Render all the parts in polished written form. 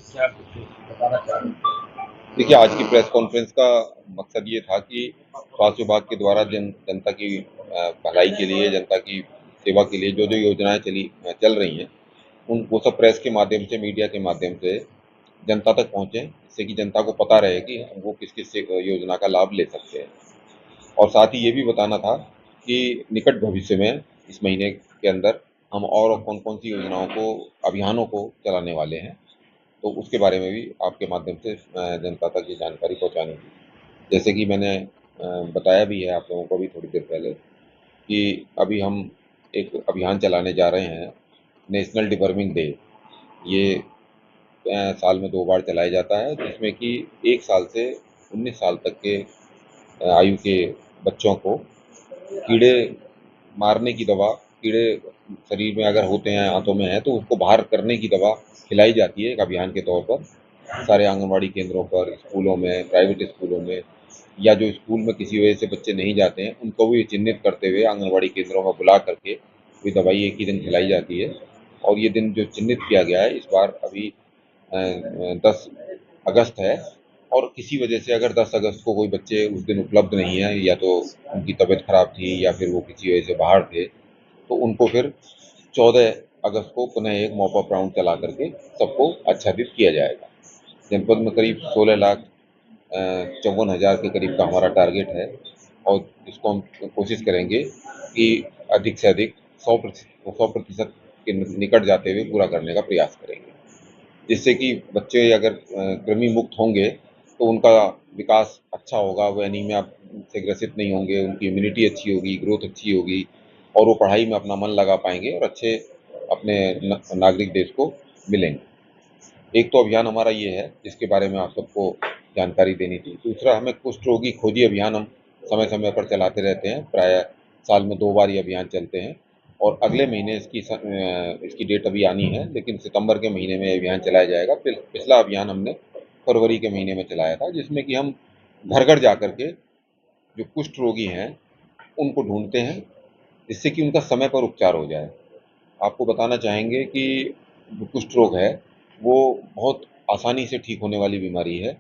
क्या कुछ बताना चाह रहे हैं? देखिए, आज की प्रेस कॉन्फ्रेंस का मकसद ये था कि स्वास्थ्य विभाग के द्वारा जनता की भलाई के लिए, जनता की सेवा के लिए जो-जो योजनाएँ चल रही हैं, उन वो सब प्रेस के माध्यम से, मीडिया के माध्यम से जनता तक पहुँचे, जिससे कि जनता को पता रहे कि वो किस-किस से योजना का लाभ ले सकते हैं। और साथ ही ये भी बताना था कि निकट भविष्य में, इस महीने के अंदर, हम और कौन-कौन सी योजनाओं को, अभियानों को चलाने वाले हैं। तो उसके बारे में भी आपके माध्यम से जनता तक ये जानकारी पहुँचानी थी। जैसे कि मैंने बताया भी है आप लोगों को अभी थोड़ी देर पहले कि अभी हम एक अभियान चलाने जा रहे हैं, नेशनल डिवर्मिंग डे। ये साल में 2 बार चलाया जाता है, जिसमें कि 1 साल से 19 साल तक के आयु के बच्चों को कीड़े मारने की दवा, कीड़े शरीर में अगर होते हैं, आँतों में हैं, तो उसको बाहर करने की दवा खिलाई जाती है एक अभियान के तौर पर। सारे आंगनवाड़ी केंद्रों पर, स्कूलों में, प्राइवेट स्कूलों में, या जो स्कूल में किसी वजह से बच्चे नहीं जाते हैं, उनको भी चिन्हित करते हुए आंगनवाड़ी केंद्रों में बुला करके कोई दवाई एक ही दिन खिलाई जाती है। और ये दिन जो चिन्हित किया गया है इस बार, अभी 10 अगस्त है, और किसी वजह से अगर 10 अगस्त को कोई बच्चे उस दिन उपलब्ध नहीं है, या तो उनकी तबीयत खराब थी या फिर वो किसी वजह से बाहर थे, तो उनको फिर 14 अगस्त को पुनः एक मॉप अप राउंड चला करके सबको आच्छादित किया जाएगा। जनपद में करीब 16 लाख 54 हज़ार के करीब का हमारा टारगेट है, और इसको हम कोशिश करेंगे कि अधिक से अधिक 100% के निकट जाते हुए पूरा करने का प्रयास करेंगे। जिससे कि बच्चे अगर कृमि मुक्त होंगे, तो उनका विकास अच्छा होगा, वो एनीमिया से ग्रसित नहीं होंगे, उनकी इम्यूनिटी अच्छी होगी, ग्रोथ अच्छी होगी, और वो पढ़ाई में अपना मन लगा पाएँगे और अच्छे अपने नागरिक देश को मिलेंगे। एक तो अभियान हमारा ये है, जिसके बारे में आप सबको जानकारी देनी थी। दूसरा, हमें कुष्ठ रोगी खोजी अभियान हम समय-समय पर चलाते रहते हैं। प्रायः साल में 2 बार ये अभियान चलते हैं, और अगले महीने इसकी डेट अभी आनी है, लेकिन सितंबर के महीने में ये अभियान चलाया जाएगा। पिछला अभियान हमने फरवरी के महीने में चलाया था, जिसमें कि हम घर-घर जाकर के जो कुष्ठ रोगी हैं, उनको ढूँढते हैं, जिससे कि उनका समय पर उपचार हो जाए। आपको बताना चाहेंगे कि जो कुष्ठ रोग है, वो बहुत आसानी से ठीक होने वाली बीमारी है।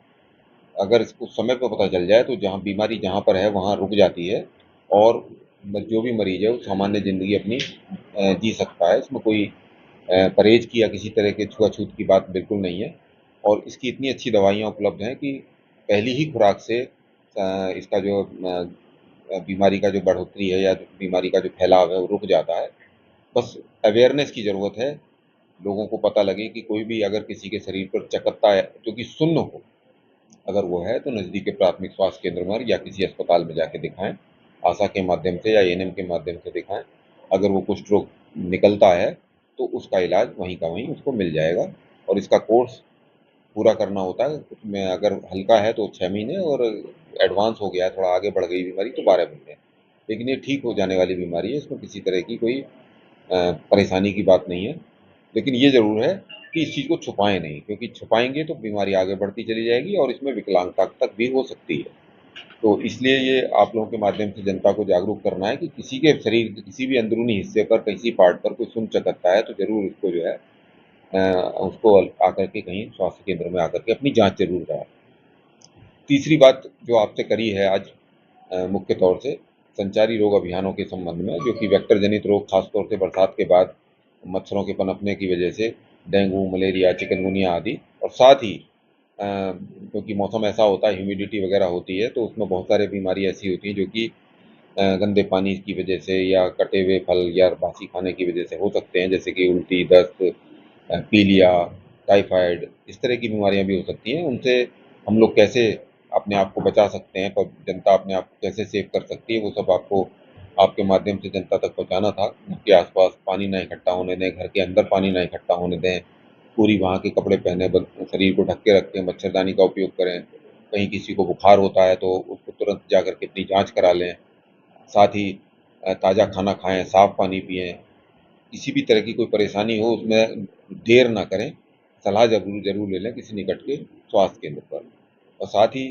अगर इसको समय पे पता चल जाए, तो जहाँ बीमारी जहाँ पर है वहाँ रुक जाती है, और जो भी मरीज़ है वो सामान्य ज़िंदगी अपनी जी सकता है। इसमें कोई परहेज़ की या किसी तरह के छुआ-छूत की बात बिल्कुल नहीं है, और इसकी इतनी अच्छी दवाइयाँ उपलब्ध हैं कि पहली ही खुराक से इसका जो बीमारी का जो बढ़ोतरी है, या बीमारी का जो फैलाव है, वो रुक जाता है। बस अवेयरनेस की ज़रूरत है। लोगों को पता लगे कि कोई भी अगर किसी के शरीर पर चकत्ता है, जो कि सुन्न हो, अगर वो है, तो नज़दीक के प्राथमिक स्वास्थ्य केंद्र में या किसी अस्पताल में जाके दिखाएँ। आशा के माध्यम से या एएनएम के माध्यम से दिखाएँ। अगर वो कुष्ठ रोग निकलता है, तो उसका इलाज वहीं का वहीं उसको मिल जाएगा, और इसका कोर्स पूरा करना होता है। उसमें अगर हल्का है तो 6 महीने, और एडवांस हो गया है, थोड़ा आगे बढ़ गई बीमारी, तो 12 महीने। लेकिन ये ठीक हो जाने वाली बीमारी है, इसमें किसी तरह की कोई परेशानी की बात नहीं है। लेकिन ये ज़रूर है कि इस चीज़ को छुपाएँ नहीं, क्योंकि छुपाएँगे तो बीमारी आगे बढ़ती चली जाएगी, और इसमें विकलांगता तक भी हो सकती है। तो इसलिए ये आप लोगों के माध्यम से जनता को जागरूक करना है कि किसी के शरीर के किसी भी अंदरूनी हिस्से पर, किसी पार्ट पर कोई सुन चकत्ता है, तो ज़रूर उसको जो है उसको आकर के कहीं स्वास्थ्य केंद्र में आकर के अपनी जाँच ज़रूर कराएँ। तीसरी बात जो आपसे करी है आज मुख्य तौर से, संचारी रोग अभियानों के संबंध में, जो कि वेक्टर जनित रोग, खास तौर से बरसात के बाद मच्छरों के पनपने की वजह से डेंगू, मलेरिया, चिकनगुनिया आदि, और साथ ही क्योंकि मौसम ऐसा होता है, ह्यूमिडिटी वगैरह होती है, तो उसमें बहुत सारी बीमारी ऐसी होती हैं जो कि गंदे पानी की वजह से, या कटे हुए फल या बासी खाने की वजह से हो सकते हैं, जैसे कि उल्टी, दस्त, पीलिया, टाइफाइड, इस तरह की बीमारियाँ भी हो सकती हैं। उनसे हम लोग कैसे अपने आप को बचा सकते हैं, जनता अपने आप को कैसे सेव कर सकती है, वो सब आपको आपके माध्यम से जनता तक पहुँचाना था। घर के आस-पास पानी ना इकट्ठा होने दें, घर के अंदर पानी ना इकट्ठा होने दें, पूरी वहाँ के कपड़े पहने, शरीर को ढक के रखें, मच्छरदानी का उपयोग करें। कहीं किसी को बुखार होता है, तो उसको तुरंत जाकर के अपनी जाँच करा लें। साथ ही ताज़ा खाना खाएँ, साफ़ पानी पिएँ। किसी भी तरह की कोई परेशानी हो, उसमें देर ना करें, सलाह ज़रूर ज़रूर ले लें किसी निकट के स्वास्थ्य केंद्र पर। और साथ ही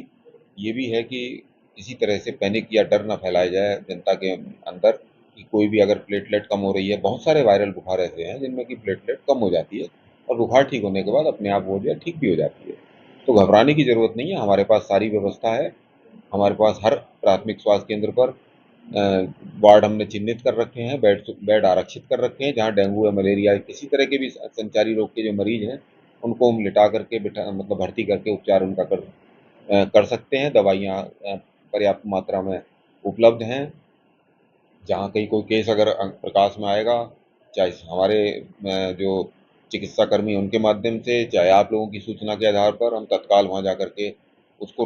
ये भी है कि किसी तरह से पैनिक या डर ना फैलाया जाए जनता के अंदर, कि कोई भी अगर प्लेटलेट कम हो रही है, बहुत सारे वायरल बुखार ऐसे हैं जिनमें कि प्लेटलेट कम हो जाती है, और बुखार ठीक होने के बाद अपने आप वो जो है ठीक भी हो जाती है। तो घबराने की ज़रूरत नहीं है, हमारे पास सारी व्यवस्था है। हमारे पास हर प्राथमिक स्वास्थ्य केंद्र पर वार्ड हमने चिन्हित कर रखे हैं, बेड आरक्षित कर रखे हैं, जहाँ डेंगू या मलेरिया या किसी तरह के भी संचारी रोग के जो मरीज हैं, उनको हम लिटा करके मतलब भर्ती करके उपचार उनका कर सकते हैं। दवाइयाँ पर्याप्त मात्रा में उपलब्ध हैं। जहाँ कहीं कोई केस अगर प्रकाश में आएगा, चाहे हमारे जो चिकित्सा कर्मी हैं उनके माध्यम से, चाहे आप लोगों की सूचना के आधार पर, हम तत्काल वहाँ जा कर के उसको